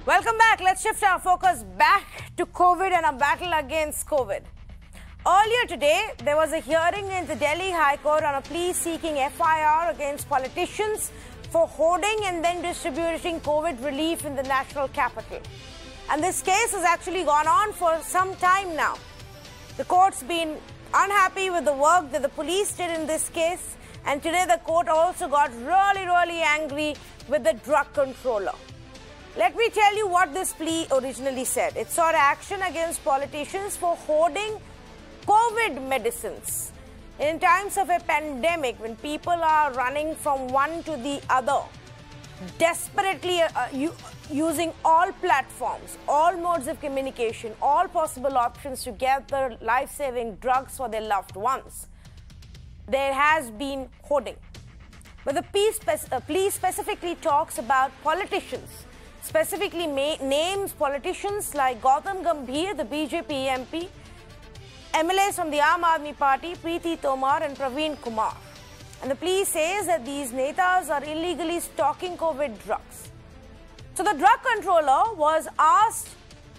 Welcome back. Let's shift our focus back to COVID and our battle against COVID. Earlier today, there was a hearing in the Delhi High Court on a plea seeking FIR against politicians for hoarding and then distributing COVID relief in the national capital. And this case has actually gone on for some time now. The court's been unhappy with the work that the police did in this case, and today the court also got really angry with the drug controller. Let me tell you what this plea originally said. It sought action against politicians for hoarding COVID medicines. In times of a pandemic, when people are running from one to the other, desperately using all platforms, all modes of communication, all possible options to get the life-saving drugs for their loved ones, there has been hoarding. But the plea specifically talks about politicians, specifically names politicians like Gautam Gambhir, the BJP MP, MLAs from the Aam Aadmi Party, Preeti Tomar and Praveen Kumar. And the plea says that these netas are illegally stocking COVID drugs. So the drug controller was asked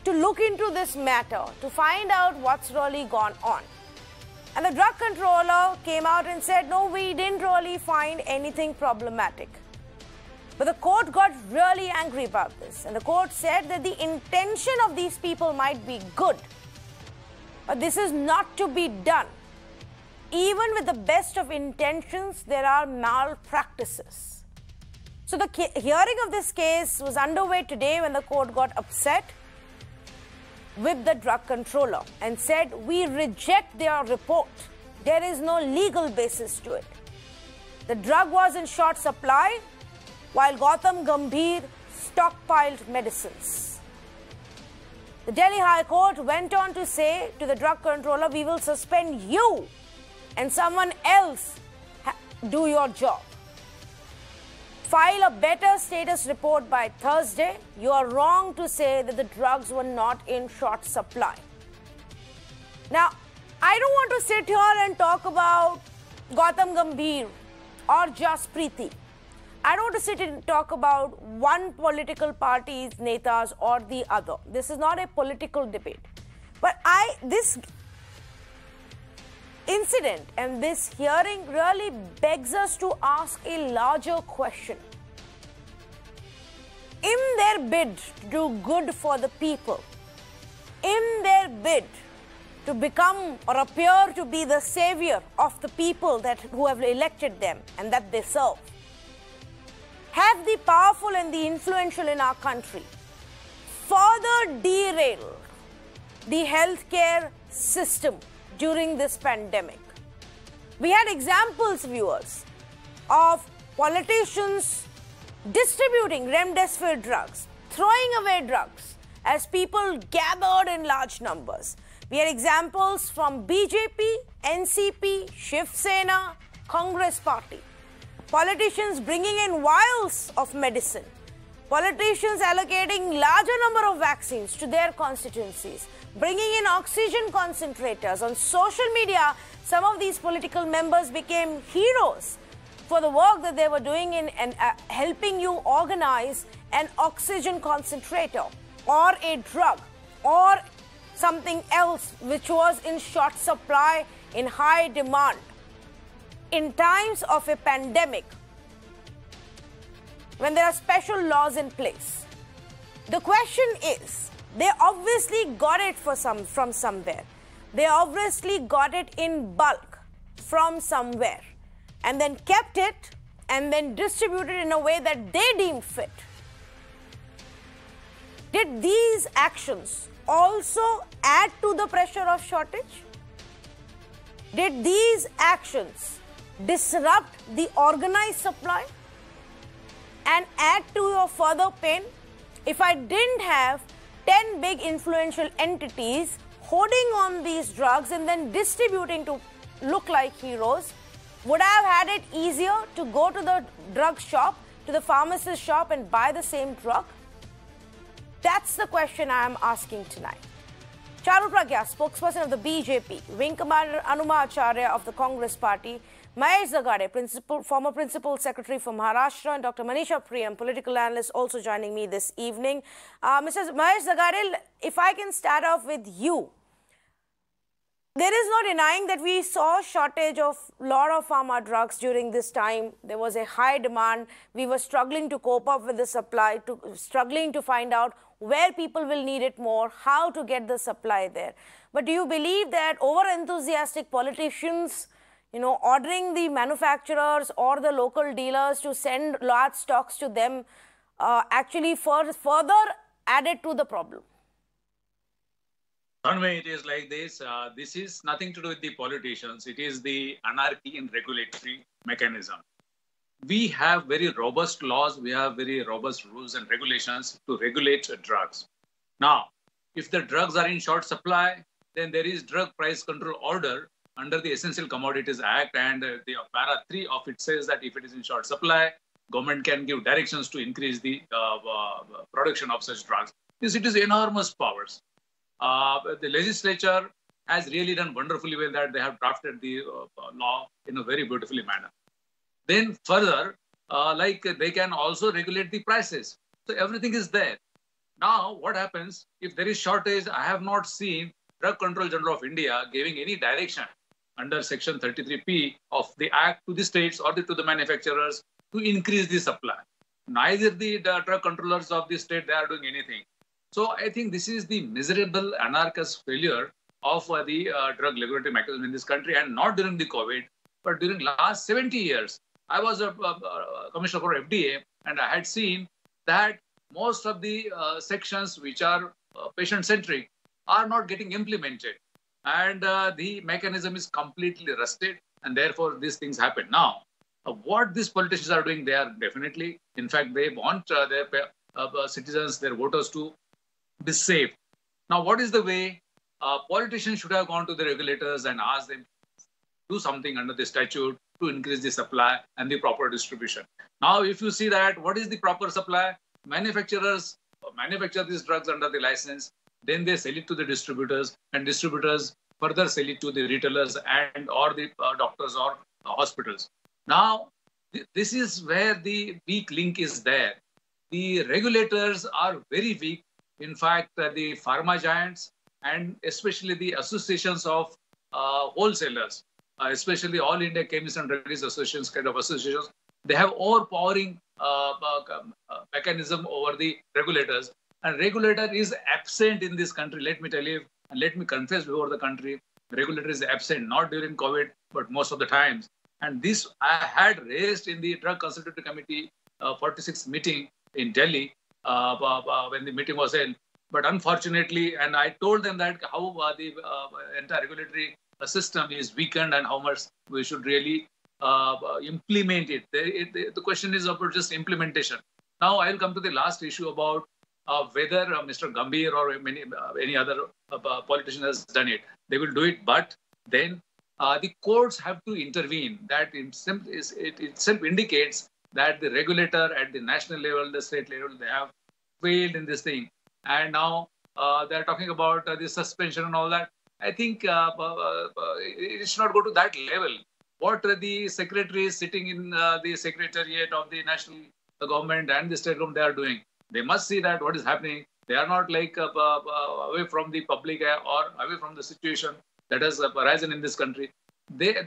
to look into this matter to find out what's really gone on. And the drug controller came out and said, no, we didn't really find anything problematic. But the court got really angry about this. And the court said that the intention of these people might be good, but this is not to be done. Even with the best of intentions, there are malpractices. So the hearing of this case was underway today when the court got upset with the drug controller and said, we reject their report. There is no legal basis to it. The drug was in short supply, while Gautam Gambhir stockpiled medicines. The Delhi High Court went on to say to the drug controller, we will suspend you and someone else do your job. File a better status report by Thursday. You are wrong to say that the drugs were not in short supply. Now, I don't want to sit here and talk about Gautam Gambhir or just Preeti. I don't want to sit and talk about one political party's netas or the other. This is not a political debate. But this incident and this hearing really begs us to ask a larger question. In their bid to do good for the people, in their bid to become or appear to be the savior of the people who have elected them and that they serve, have the powerful and the influential in our country further derailed the healthcare system during this pandemic. We had examples, viewers, of politicians distributing remdesivir drugs, throwing away drugs as people gathered in large numbers. We had examples from BJP, NCP, Shiv Sena, Congress Party. Politicians bringing in vials of medicine. Politicians allocating larger number of vaccines to their constituencies. Bringing in oxygen concentrators. On social media, some of these political members became heroes for the work that they were doing in helping you organize an oxygen concentrator or a drug or something else which was in short supply, in high demand. In times of a pandemic, when there are special laws in place, the question is, they obviously got it from somewhere. They obviously got it in bulk from somewhere and then kept it and then distributed in a way that they deemed fit. Did these actions also add to the pressure of shortage? Did these actions disrupt the organized supply and add to your further pain? If I didn't have 10 big influential entities hoarding on these drugs and then distributing to look like heroes, would I have had it easier to go to the drug shop, to the pharmacist shop and buy the same drug? That's the question I am asking tonight. Charu Pragya, spokesperson of the BJP, Wing Commander Anuma Acharya of the Congress Party, Mahesh Zagade, former Principal Secretary for Maharashtra, and Dr. Manisha Priyam, political analyst, also joining me this evening. Mr. Mahesh Zagade, if I can start off with you. There is no denying that we saw shortage of a lot of pharma drugs during this time. There was a high demand. We were struggling to cope up with the supply, struggling to find out where people will need it more, how to get the supply there. But do you believe that over-enthusiastic politicians, ordering the manufacturers or the local dealers to send large stocks to them actually further added to the problem? Tanmay, it is like this. This is nothing to do with the politicians. It is the anarchy in regulatory mechanism. We have very robust laws. We have very robust rules and regulations to regulate drugs. Now, if the drugs are in short supply, then there is drug price control order under the Essential Commodities Act, and the para 3 of it says that if it is in short supply, government can give directions to increase the production of such drugs. It is enormous powers. The legislature has really done wonderfully well that they have drafted the law in a very beautifully manner. Then further, they can also regulate the prices. So everything is there. Now, what happens if there is shortage? I have not seen Drug Control General of India giving any direction under Section 33P of the Act to the states or to the manufacturers to increase the supply. Neither the drug controllers of the state, they are doing anything. So I think this is the miserable anarchist failure of the drug regulatory mechanism in this country, and not during the COVID, but during last 70 years. I was a commissioner for FDA, and I had seen that most of the sections which are patient-centric are not getting implemented. And the mechanism is completely rusted, and therefore these things happen. Now, what these politicians are doing, they are definitely, in fact, they want their citizens, their voters to be safe. Now, what is the way? Politicians should have gone to the regulators and asked them to do something under the statute to increase the supply and the proper distribution. Now, if you see that, what is the proper supply? Manufacturers manufacture these drugs under the license, then they sell it to the distributors, and distributors further sell it to the retailers and or the doctors or hospitals. Now, this is where the weak link is there. The regulators are very weak. In fact, the pharma giants and especially the associations of wholesalers, especially All India Chemists and Druggist Associations kind of associations, they have overpowering mechanism over the regulators. And regulator is absent in this country, let me tell you, and let me confess before the country, regulator is absent, not during COVID, but most of the times. And this I had raised in the Drug Consultative Committee 46th meeting in Delhi when the meeting was held. But unfortunately, and I told them that how the entire regulatory system is weakened and how much we should really implement it. The question is about just implementation. Now I'll come to the last issue about whether Mr. Gambhir or any other politician has done it. They will do it, but then the courts have to intervene. That it itself indicates that the regulator at the national level, the state level, they have failed in this thing. And now they're talking about the suspension and all that. I think it should not go to that level. What the secretaries sitting in the secretariat of the national government and the state government, they are doing. They must see that what is happening. They are not like away from the public or away from the situation that has arisen in this country. There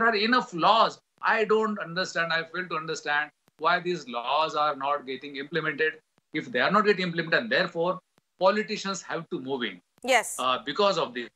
are enough laws. I don't understand. I fail to understand why these laws are not getting implemented. If they are not getting implemented, and therefore politicians have to move in. Yes. Because of this.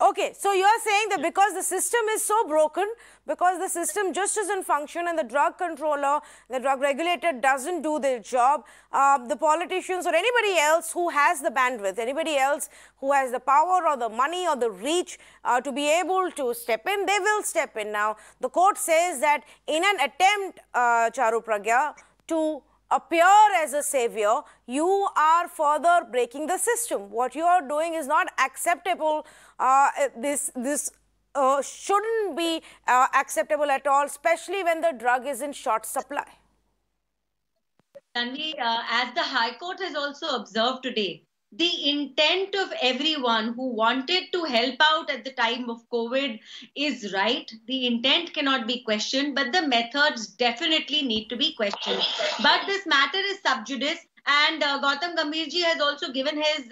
Okay, so you are saying that because the system is so broken, because the system just doesn't function and the drug controller, the drug regulator doesn't do their job, the politicians or anybody else who has the bandwidth, anybody else who has the power or the money or the reach to be able to step in, they will step in. Now, the court says that in an attempt, Charu Pragya, to appear as a savior, you are further breaking the system. What you are doing is not acceptable. This shouldn't be acceptable at all, especially when the drug is in short supply. Tanvi, as the High Court has also observed today, the intent of everyone who wanted to help out at the time of COVID is right. The intent cannot be questioned, but the methods definitely need to be questioned. But this matter is sub judice. And Gautam Gambhirji has also given his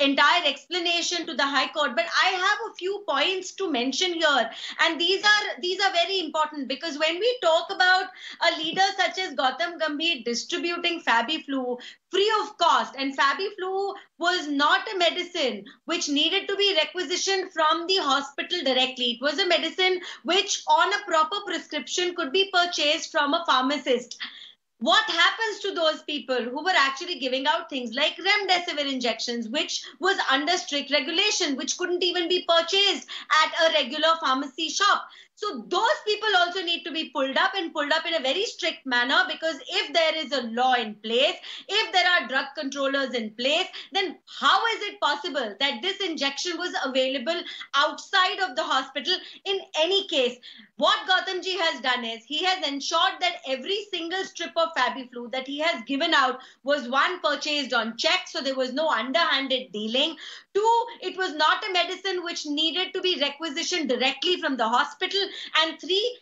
entire explanation to the High Court. But I have a few points to mention here, and these are very important, because when we talk about a leader such as Gautam Gambhir distributing FabiFlu free of cost, and FabiFlu was not a medicine which needed to be requisitioned from the hospital directly. It was a medicine which, on a proper prescription, could be purchased from a pharmacist. What happens to those people who were actually giving out things like remdesivir injections, which was under strict regulation, which couldn't even be purchased at a regular pharmacy shop? So those people also need to be pulled up, and pulled up in a very strict manner, because if there is a law in place, if there are drug controllers in place, then how is it possible that this injection was available outside of the hospital in any case? What Gautamji has done is he has ensured that every single strip of FabiFlu that he has given out was, one, purchased on check, so there was no underhanded dealing. Two, it was not a medicine which needed to be requisitioned directly from the hospital. And three,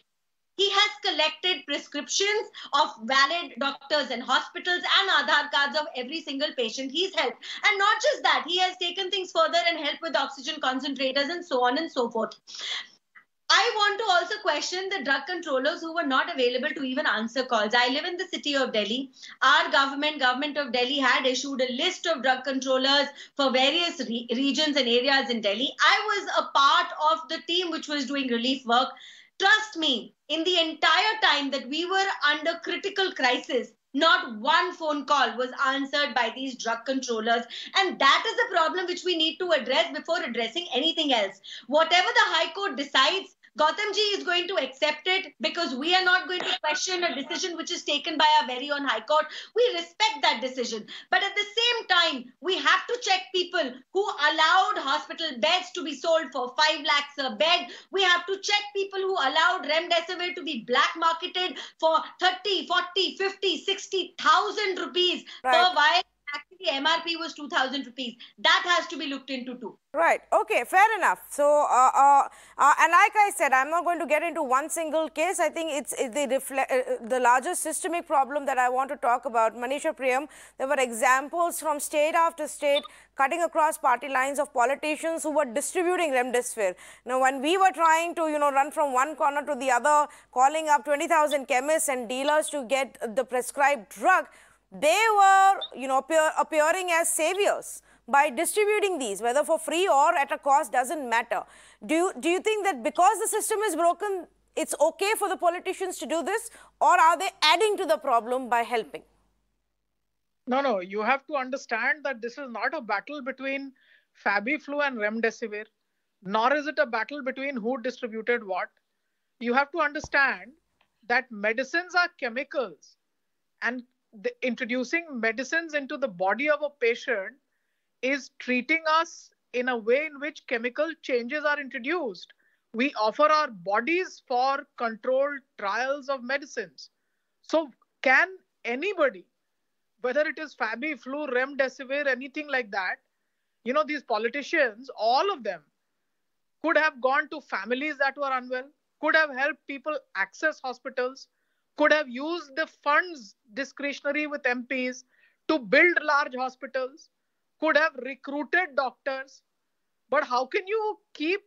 he has collected prescriptions of valid doctors and hospitals and Aadhaar cards of every single patient he's helped. And not just that, he has taken things further and helped with oxygen concentrators and so on and so forth. I want to also question the drug controllers who were not available to even answer calls. I live in the city of Delhi. Our government of Delhi, had issued a list of drug controllers for various regions and areas in Delhi. I was a part of the team which was doing relief work. Trust me, in the entire time that we were under critical crisis, not one phone call was answered by these drug controllers. And that is the problem which we need to address before addressing anything else. Whatever the High Court decides, Gautamji is going to accept it, because we are not going to question a decision which is taken by our very own High Court. We respect that decision. But at the same time, we have to check people who allowed hospital beds to be sold for 5 lakhs a bed. We have to check people who allowed remdesivir to be black marketed for 30, 40, 50, 60,000 rupees per vial. Actually, MRP was 2,000 rupees. That has to be looked into too. Right. Okay. Fair enough. So, and like I said, I'm not going to get into one single case. I think it's the largest systemic problem that I want to talk about. Manisha Priyam, there were examples from state after state, cutting across party lines, of politicians who were distributing remdesivir. Now, when we were trying to, run from one corner to the other, calling up 20,000 chemists and dealers to get the prescribed drug, they were, appearing as saviors by distributing these, whether for free or at a cost, doesn't matter. Do you think that because the system is broken, it's okay for the politicians to do this, or are they adding to the problem by helping? No, you have to understand that this is not a battle between FabiFlu and remdesivir, nor is it a battle between who distributed what. You have to understand that medicines are chemicals, and introducing medicines into the body of a patient is treating us in a way in which chemical changes are introduced. We offer our bodies for controlled trials of medicines. So can anybody, whether it is FabiFlu, remdesivir, anything like that, these politicians, all of them could have gone to families that were unwell, could have helped people access hospitals, could have used the funds discretionary with MPs to build large hospitals, could have recruited doctors. But how can you keep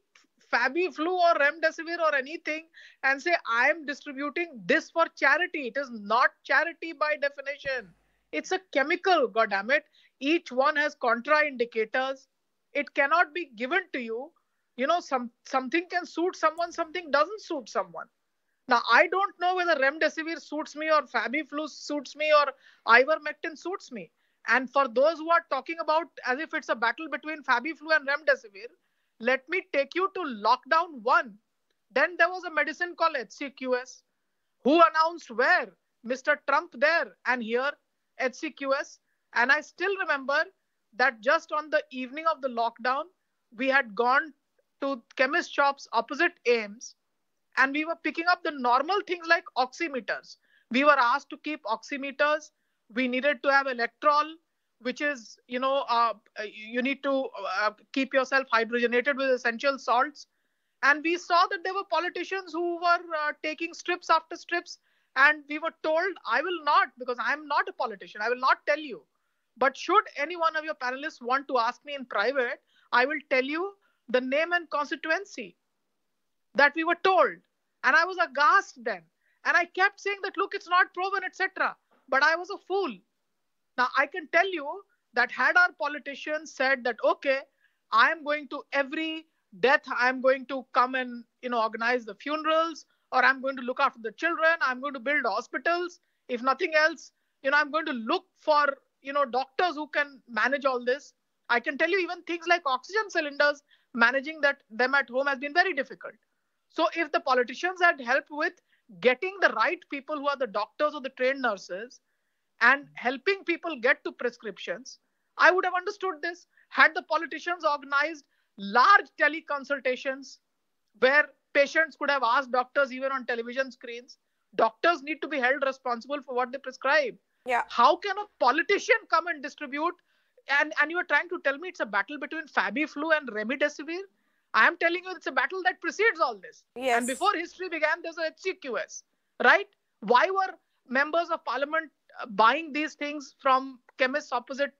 FabiFlu or remdesivir or anything and say, I am distributing this for charity? It is not charity by definition. It's a chemical, goddammit. Each one has contraindicators. It cannot be given to you. Something can suit someone, something doesn't suit someone. Now, I don't know whether remdesivir suits me or FabiFlu suits me or ivermectin suits me. And for those who are talking about as if it's a battle between FabiFlu and remdesivir, let me take you to lockdown 1. Then there was a medicine called HCQS. Who announced where? Mr. Trump there, and here HCQS. And I still remember that just on the evening of the lockdown, we had gone to chemist shops opposite AIIMS, and we were picking up the normal things like oximeters. We were asked to keep oximeters. We needed to have electrol. which is, you need to keep yourself hydrogenated with essential salts. And we saw that there were politicians who were taking strips after strips. And we were told, I will not, because I'm not a politician, I will not tell you. But should any one of your panelists want to ask me in private, I will tell you the name and constituency that we were told. And I was aghast then. And I kept saying that, look, it's not proven, etc. But I was a fool. Now, I can tell you that had our politicians said that, okay, I am going to every death, I'm going to come and, organize the funerals, or I'm going to look after the children, I'm going to build hospitals. If nothing else, I'm going to look for, doctors who can manage all this. I can tell you even things like oxygen cylinders, managing them at home has been very difficult. So if the politicians had helped with getting the right people who are the doctors or the trained nurses and helping people get to prescriptions, I would have understood this. Had the politicians organized large teleconsultations where patients could have asked doctors even on television screens, doctors need to be held responsible for what they prescribe. Yeah. How can a politician come and distribute? And you are trying to tell me it's a battle between FabiFlu and Remdesivir? I am telling you it's a battle that precedes all this. Yes. And before history began, there's a HCQS, right? Why were members of parliament buying these things from chemists opposite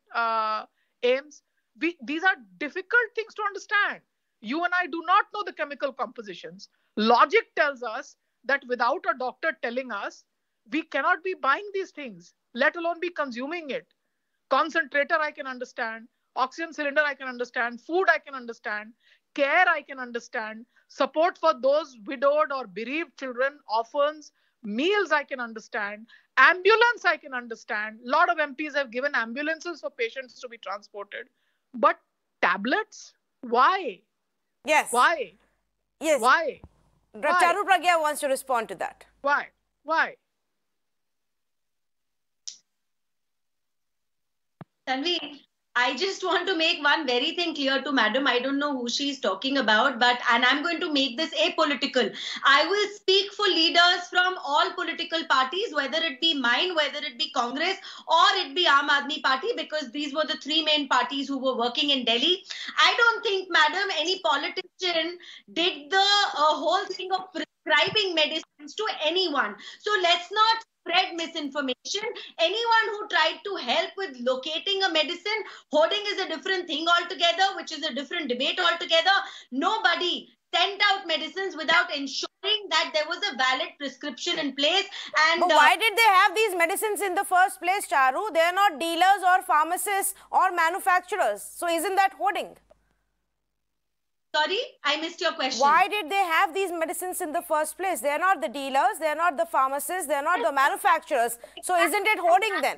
aims? These are difficult things to understand. You and I do not know the chemical compositions. Logic tells us that without a doctor telling us, we cannot be buying these things, let alone be consuming it. Concentrator, I can understand. Oxygen cylinder, I can understand. Food, I can understand. Care, I can understand. Support for those widowed or bereaved children, orphans, meals, I can understand. Ambulance, I can understand. A lot of MPs have given ambulances for patients to be transported. But tablets? Why? Yes. Why? Yes. Why? Charu Pragya wants to respond to that. Why? Tanvi, I just want to make one very thing clear to madam. I don't know who she's talking about, and I'm going to make this apolitical. I will speak for leaders from all political parties, whether it be mine, whether it be Congress, or it be Aam Aadmi Party, because these were the three main parties who were working in Delhi. I don't think, madam, any politician did the whole thing of prescribing medicines to anyone. So let's not spread misinformation. Anyone who tried to help with locating a medicine, hoarding is a different thing altogether, which is a different debate altogether. Nobody sent out medicines without ensuring that there was a valid prescription in place. And but why did they have these medicines in the first place, Charu? They are not dealers or pharmacists or manufacturers. So isn't that hoarding? Sorry, I missed your question. Why did they have these medicines in the first place? They are not the dealers, they are not the pharmacists, they are not the manufacturers. So isn't it hoarding then?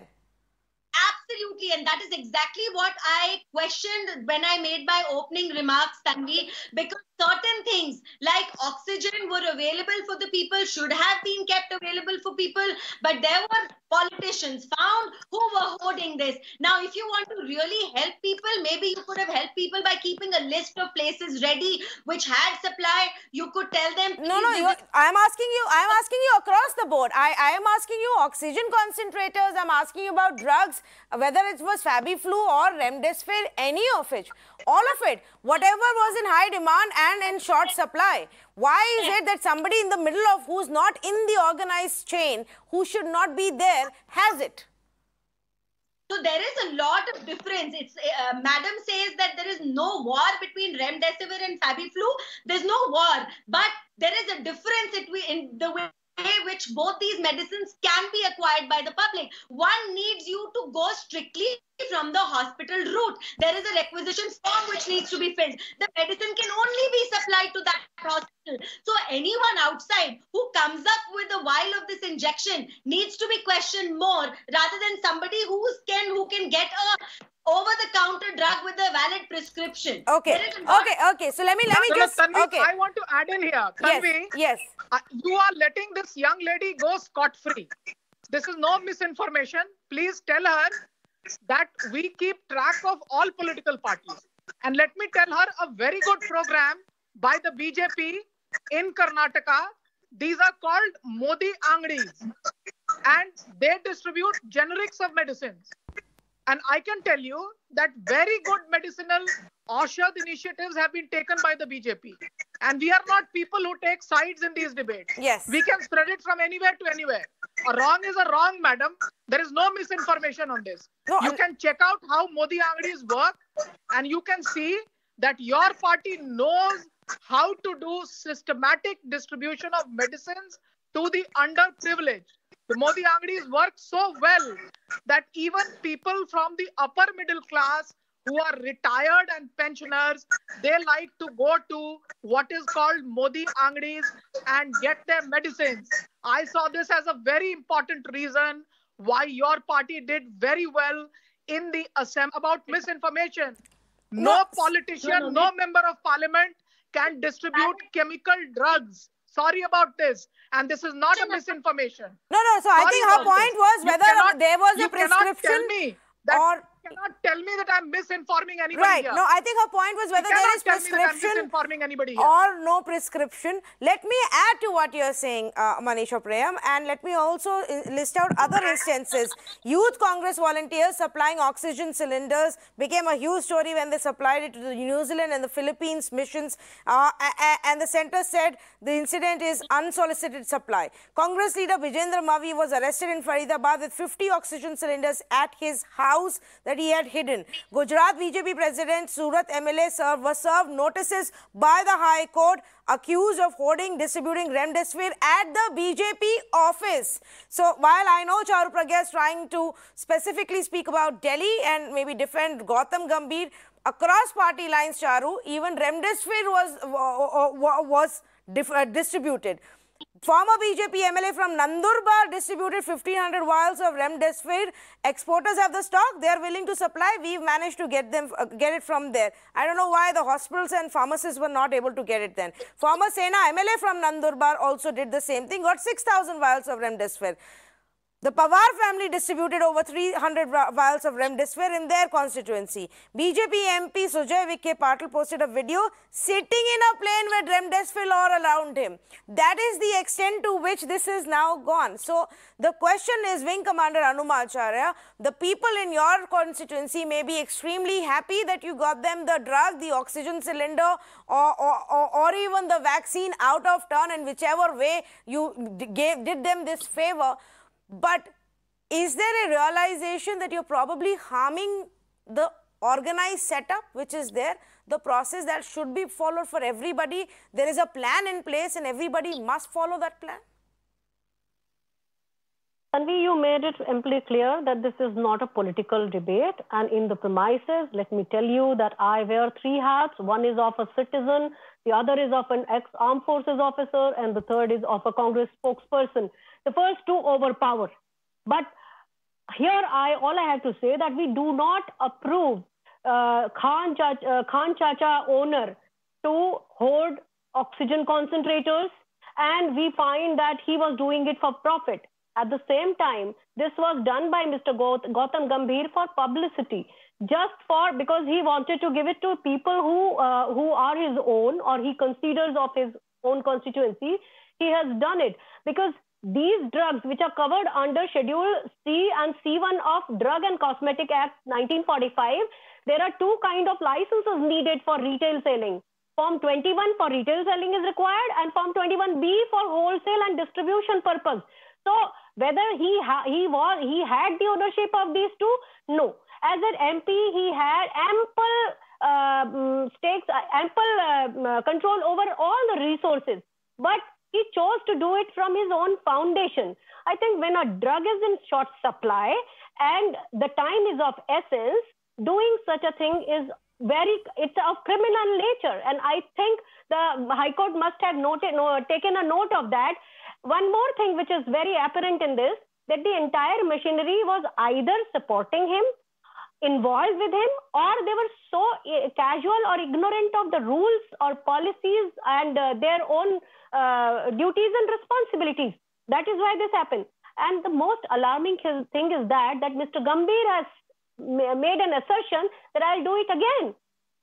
Absolutely, and that is exactly what I questioned when I made my opening remarks, Tanvi, because certain things like oxygen were available for the people, should have been kept available for people, but there were politicians found who were hoarding this. Now, if you want to really help people, maybe you could have helped people by keeping a list of places ready which had supply. You could tell them. No, I'm asking you across the board. I am asking you oxygen concentrators. I'm asking you about drugs, whether it was FabiFlu or Remdesivir, any of it, all of it, whatever was in high demand and in short supply. Why is it that somebody in the middle of who's not in the organized chain, who should not be there, has it? So there is a lot of difference. It's madam says that there is no war between Remdesivir and FabiFlu. There's no war, but there is a difference in the way which both these medicines can be acquired by the public. One needs you to go strictly from the hospital route. There is a requisition form which needs to be filled. The medicine can only be supplied to that hospital. So anyone outside who comes up with a vial of this injection needs to be questioned more, rather than somebody who can get a over-the-counter drug with a valid prescription. Okay. So let me just. Tanvi, okay. I want to add in here. Tanvi, yes. You are letting this young lady go scot-free. This is no misinformation. Please tell her that we keep track of all political parties. And let me tell her a very good program by the BJP in Karnataka. These are called Modi Angdis. And they distribute generics of medicines. And I can tell you that very good medicinal Aushadh initiatives have been taken by the BJP. And we are not people who take sides in these debates. Yes. We can spread it from anywhere to anywhere. A wrong is a wrong, madam. There is no misinformation on this. No, you can check out how Modi Angadis work, and you can see that your party knows how to do systematic distribution of medicines to the underprivileged. The Modi Angadis work so well that even people from the upper middle class who are retired and pensioners, they like to go to what is called Modi Angadis and get their medicines. I saw this as a very important reason why your party did very well in the assembly. About misinformation, no politician, no member of parliament can distribute chemical drugs. Sorry about this. And this is not a misinformation. No. So I think her point was whether there was a prescription or... You cannot tell me that I'm misinforming anybody right. here. No, I think her point was whether there is prescription or no prescription. Let me add to what you're saying, Manisha Prayam, and let me also list out other instances. Youth Congress volunteers supplying oxygen cylinders became a huge story when they supplied it to the New Zealand and the Philippines missions, and the centre said the incident is unsolicited supply. Congress leader Vijendra Mavi was arrested in Faridabad with 50 oxygen cylinders at his house that he had hidden. Gujarat BJP President Surat MLA was served notices by the High Court accused of hoarding, distributing remdesivir at the BJP office. So while I know Charu Pragya is trying to specifically speak about Delhi and maybe defend Gautam Gambhir, across party lines, Charu, even remdesivir was distributed. Former BJP MLA from Nandurbar distributed 1,500 vials of remdesivir. Exporters have the stock. They are willing to supply. We've managed to get it from there. I don't know why the hospitals and pharmacists were not able to get it then. Former Sena MLA from Nandurbar also did the same thing. Got 6,000 vials of remdesivir. The Pawar family distributed over 300 vials of remdesivir in their constituency. BJP MP Sujay Vikhe Patil posted a video sitting in a plane with remdesivir all around him. That is the extent to which this is now gone. So the question is, Wing Commander Hanuma Acharya, the people in your constituency may be extremely happy that you got them the drug, the oxygen cylinder, or even the vaccine out of turn, in whichever way you did them this favor. But is there a realization that you're probably harming the organized setup which is there, the process that should be followed for everybody? There is a plan in place and everybody must follow that plan. Tanvi, you made it amply clear that this is not a political debate, and in the premises, let me tell you that I wear 3 hats. One is of a citizen, the other is of an ex-armed forces officer, and the third is of a Congress spokesperson. The first two overpower. But here all I have to say that we do not approve Khan Chacha owner to hoard oxygen concentrators, and we find that he was doing it for profit. At the same time, this was done by Mr. Gautam Gambhir for publicity, because he wanted to give it to people who are his own, or he considers of his own constituency. He has done it because these drugs, which are covered under Schedule C and C1 of Drug and Cosmetic Act 1945, there are 2 kinds of licenses needed for retail selling. Form 21 for retail selling is required, and Form 21B for wholesale and distribution purpose. So whether he had the ownership of these 2, no. As an MP, he had ample stakes, ample control over all the resources, but he chose to do it from his own foundation. I think when a drug is in short supply and the time is of essence, doing such a thing is it's of criminal nature. And I think the High Court must have taken a note of that. One more thing which is very apparent in this, that the entire machinery was either supporting him, involved with him, or they were so casual or ignorant of the rules or policies and their own duties and responsibilities. That is why this happened. And the most alarming thing is that Mr. Gambhir has made an assertion that I'll do it again.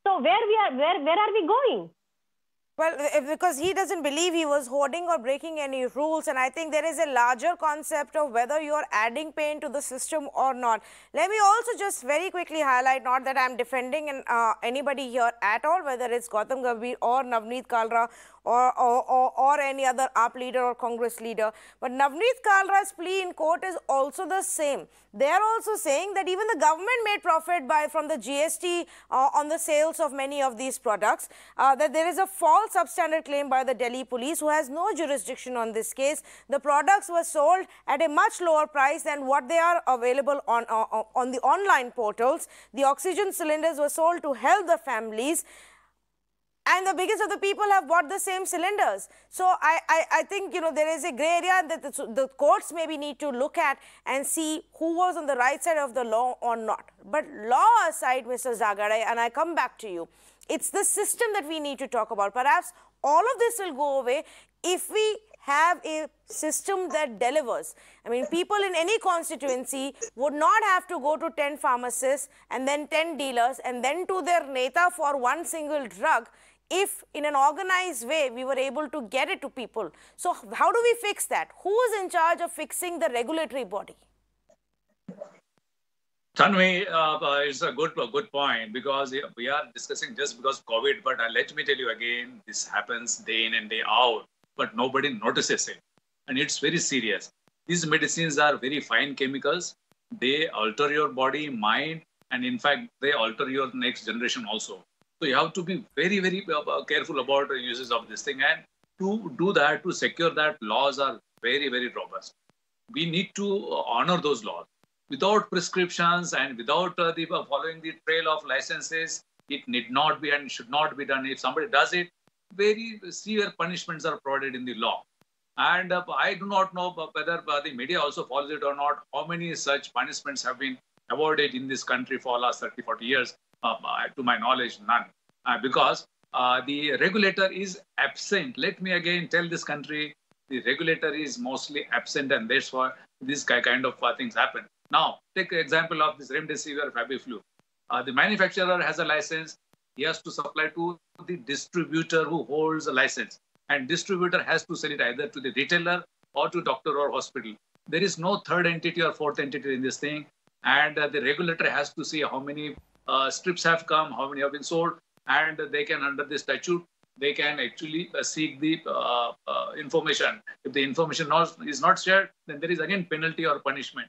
So where are we going? Well, because he doesn't believe he was hoarding or breaking any rules, and I think there is a larger concept of whether you are adding pain to the system or not. Let me also just very quickly highlight, not that I am defending anybody here at all, whether it's Gautam Gambhir or Navneet Kalra or any other AAP leader or Congress leader. But Navneet Kalra's plea in court is also the same. They are also saying that even the government made profit from the GST on the sales of many of these products, that there is a false substandard claim by the Delhi police, who has no jurisdiction on this case. The products were sold at a much lower price than what they are available on the online portals. The oxygen cylinders were sold to help the families, and the biggest of the people have bought the same cylinders. So I think, there is a grey area that the courts maybe need to look at and see who was on the right side of the law or not. But law aside, Mr. Zagade, and I come back to you, it's the system that we need to talk about. Perhaps all of this will go away if we have a system that delivers. I mean, people in any constituency would not have to go to 10 pharmacists and then 10 dealers and then to their neta for one single drug, if in an organized way we were able to get it to people. So how do we fix that? Who is in charge of fixing the regulatory body? Tanvi, it's a good point, because we are discussing just because COVID, but let me tell you again, this happens day in and day out, but nobody notices it. And it's very serious. These medicines are very fine chemicals. They alter your body, mind, and in fact, they alter your next generation also. So you have to be very, very careful about the uses of this thing. And to do that, to secure that, laws are very, very robust. We need to honor those laws. Without prescriptions and without following the trail of licenses, it need not be and should not be done. If somebody does it, very severe punishments are provided in the law. And I do not know whether the media also follows it or not. How many such punishments have been avoided in this country for the last 30, 40 years? To my knowledge, none. Because the regulator is absent. Let me again tell this country, the regulator is mostly absent, and that's why this kind of things happen. Now, take the example of this Remdesivir FabiFlu. The manufacturer has a license. He has to supply to the distributor who holds a license. And distributor has to sell it either to the retailer or to doctor or hospital. There is no third entity or fourth entity in this thing. And the regulator has to see how many strips have come, how many have been sold. And they can, under the statute, they can actually seek the information. If the information is not shared, then there is again penalty or punishment.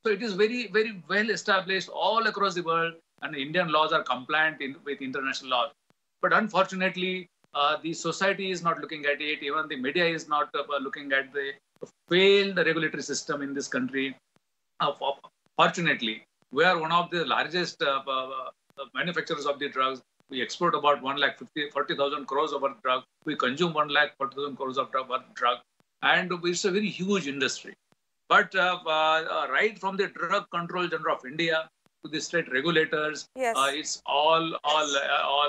So it is very, very well established all across the world, and Indian laws are compliant with international laws. But unfortunately, the society is not looking at it. Even the media is not looking at the failed regulatory system in this country. Fortunately, we are one of the largest manufacturers of the drugs. We export about 1,40,000 crores of our drug. We consume 1,40,000 crores of drug. And it's a very huge industry. But right from the Drug Control General of India to the state regulators, yes. It's all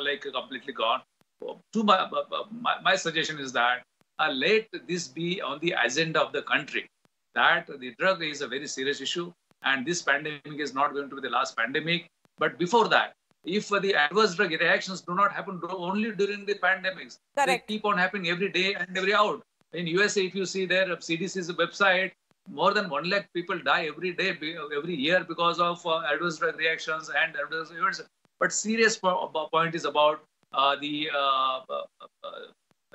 like completely gone. To my suggestion is that let this be on the agenda of the country, that the drug is a very serious issue, and this pandemic is not going to be the last pandemic. But before that, if the adverse drug reactions do not happen only during the pandemics, correct, they keep on happening every day and every hour. In USA, if you see their CDC's website, more than 1 lakh people die every day, every year because of adverse drug reactions and adverse events. But serious point is about the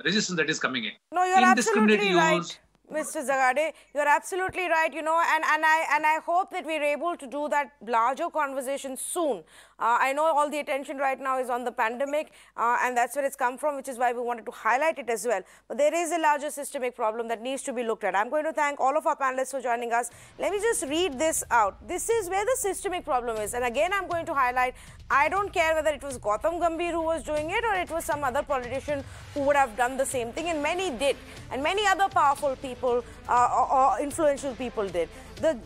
resistance that is coming in. No, you're absolutely right, Mr. Zagade. You're absolutely right, and I hope that we're able to do that larger conversation soon. I know all the attention right now is on the pandemic, and that's where it's come from, which is why we wanted to highlight it as well. But there is a larger systemic problem that needs to be looked at. I'm going to thank all of our panelists for joining us. Let me just read this out. This is where the systemic problem is. And again, I'm going to highlight, I don't care whether it was Gautam Gambhir who was doing it or it was some other politician who would have done the same thing, and many did. And many other powerful people or influential people did. The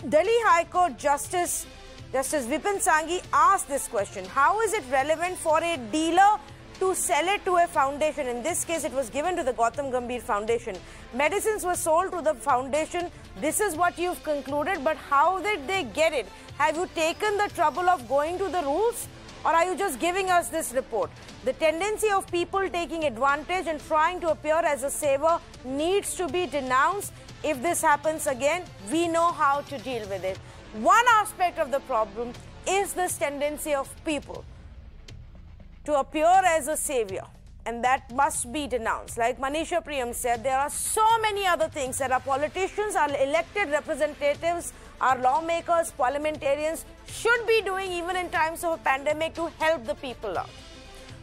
Delhi High Court Justice Vipin Sanghi asked this question: how is it relevant for a dealer to sell it to a foundation? In this case, it was given to the Gautam Gambhir Foundation. Medicines were sold to the foundation. This is what you've concluded, but how did they get it? Have you taken the trouble of going to the rules? Or are you just giving us this report? The tendency of people taking advantage and trying to appear as a saver needs to be denounced. If this happens again, we know how to deal with it. One aspect of the problem is this tendency of people to appear as a savior, and that must be denounced. Like Manisha Priyam said, there are so many other things that our politicians, our elected representatives, our lawmakers, parliamentarians should be doing even in times of a pandemic to help the people out.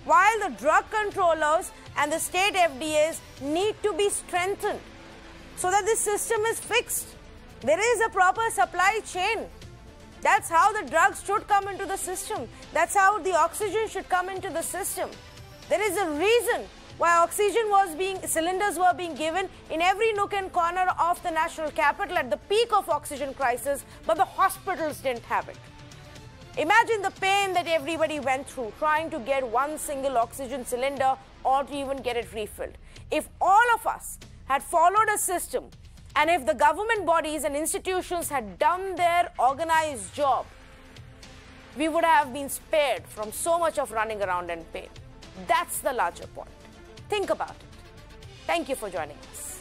While the drug controllers and the state FDAs need to be strengthened so that this system is fixed. There is a proper supply chain. That's how the drugs should come into the system. That's how the oxygen should come into the system. There is a reason why cylinders were being given in every nook and corner of the national capital at the peak of oxygen crisis, but the hospitals didn't have it. Imagine the pain that everybody went through trying to get one single oxygen cylinder or to even get it refilled. If all of us had followed a system, and if the government bodies and institutions had done their organized job, we would have been spared from so much of running around and pain. That's the larger point. Think about it. Thank you for joining us.